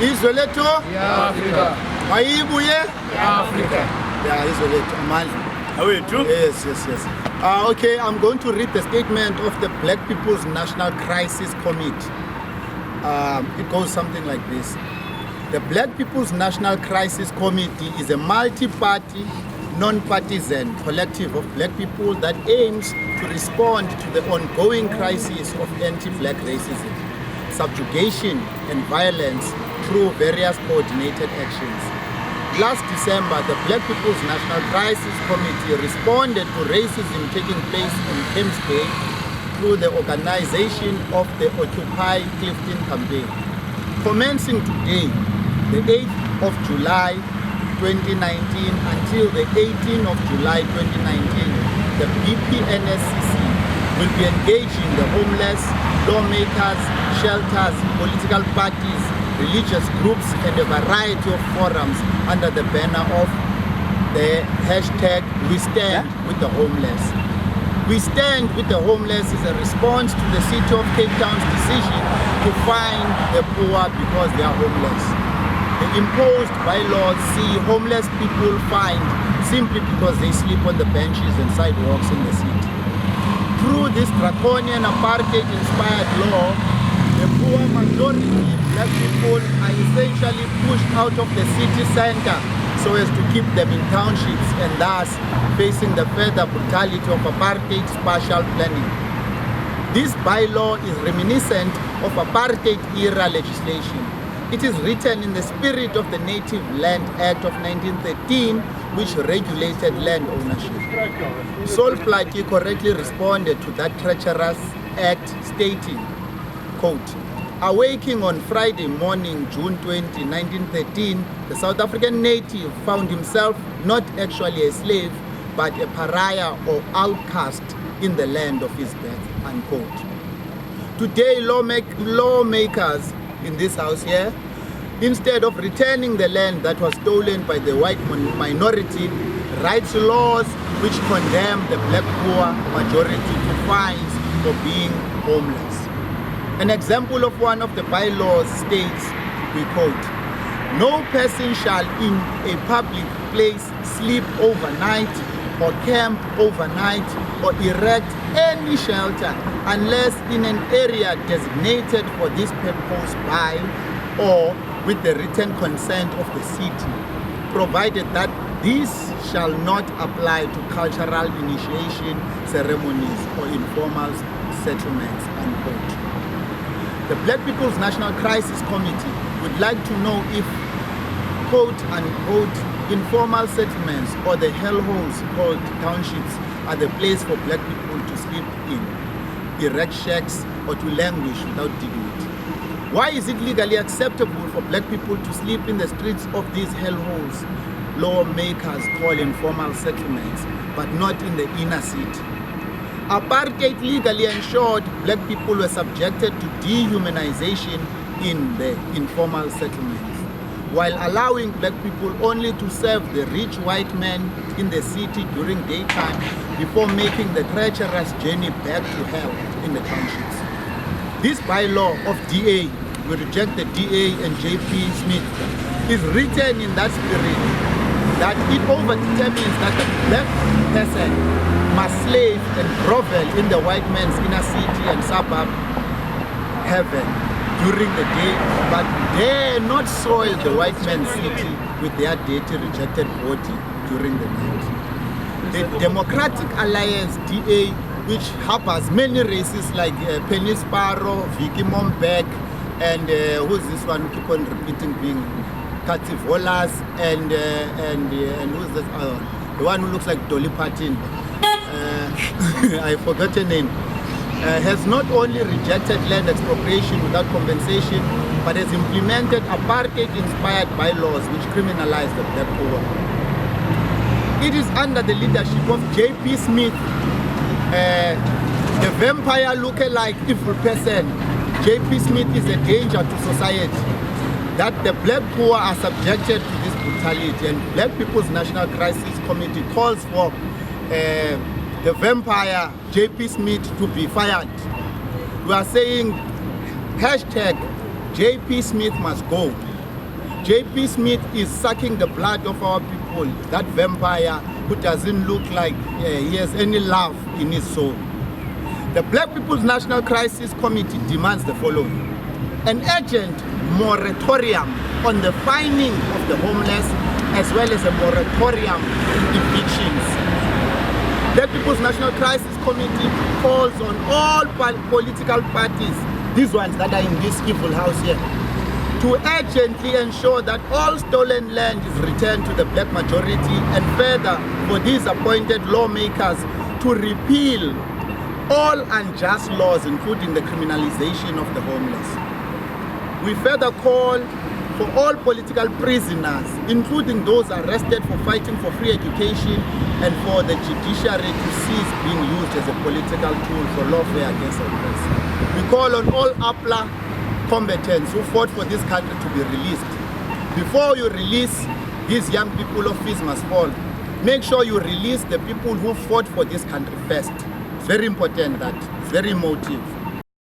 Izwe lethu Africa. mayibuye Africa. Yeah, izwe lethu amandla. Awethu. Yes. Okay, I'm going to read the statement of the Black People's National Crisis Committee. It goes something like this. The Black People's National Crisis Committee is a multi-party, non-partisan collective of black people that aims to respond to the ongoing crisis of anti-black racism, subjugation and violence through various coordinated actions. Last December, the Black People's National Crisis Committee responded to racism taking place in Thames Bay through the organization of the Occupy Clifton campaign. Commencing today, the 8th of July 2019 until the 18th of July 2019, the BPNCC will be engaging the homeless, lawmakers, shelters, political parties, religious groups and a variety of forums under the banner of the hashtag We Stand with the Homeless. We Stand with the Homeless is a response to the City of Cape Town's decision to fine the poor because they are homeless. The imposed bylaws see homeless people fined simply because they sleep on the benches and sidewalks in the city. Through this draconian apartheid-inspired law, the poor majority black people are essentially pushed out of the city center so as to keep them in townships and thus facing the further brutality of apartheid spatial planning. This bylaw is reminiscent of apartheid-era legislation. It is written in the spirit of the Native Land Act of 1913, which regulated land ownership. Sol Plaatje correctly responded to that treacherous act, stating, quote, "Awaking on Friday morning, June 20, 1913, the South African native found himself not actually a slave, but a pariah or outcast in the land of his birth," unquote. Today, lawmakers in this house here, instead of returning the land that was stolen by the white minority, writes laws which condemn the black poor majority to fines for being homeless. An example of one of the bylaws states, we quote, "No person shall in a public place sleep overnight or camp overnight or erect any shelter unless in an area designated for this purpose by or with the written consent of the city, provided that this shall not apply to cultural initiation ceremonies or informal settlements," unquote. The Black People's National Crisis Committee would like to know if, quote unquote, informal settlements or the hellholes called townships are the place for black people to sleep in, erect shacks, or to languish without dignity. Why is it legally acceptable for black people to sleep in the streets of these hellholes lawmakers call informal settlements, but not in the inner city? Apartheid legally ensured black people were subjected to dehumanization in the informal settlements, while allowing black people only to serve the rich white men in the city during daytime before making the treacherous journey back to hell in the townships. This bylaw of DA, we reject the DA and JP Smith, is written in that spirit that it overdetermines that the black person must slave and grovel in the white man's inner city and suburb heaven during the day, but dare not soil the white man's city with their dirty, rejected body during the night. The Democratic Alliance, DA, which harbors many races like Penny Sparrow, Vicky Mombeck, and who's this one who keep on repeating being Kativolas, and who's this other one? The one who looks like Dolly Parton. I forgot her name. Has not only rejected land expropriation without compensation, but has implemented apartheid-inspired bylaws which criminalize the black poor. It is under the leadership of JP Smith, the vampire lookalike evil person. JP Smith is a danger to society, that the black poor are subjected to this brutality, and Black People's National Crisis Committee calls for the vampire JP Smith to be fired. We are saying hashtag JP Smith must go. JP Smith is sucking the blood of our people, that vampire who doesn't look like he has any love in his soul. The Black People's National Crisis Committee demands the following: an urgent moratorium on the fining of the homeless, as well as a moratorium on evictions. The People's National Crisis Committee calls on all political parties, these ones that are in this evil house here, to urgently ensure that all stolen land is returned to the black majority, and further for these appointed lawmakers to repeal all unjust laws, including the criminalization of the homeless. We further call for all political prisoners, including those arrested for fighting for free education, and for the judiciary to cease being used as a political tool for lawfare against oppressors. We call on all APLA combatants who fought for this country to be released. Before you release these young people of fees must fall, make sure you release the people who fought for this country first. It's very important, that it's very emotive.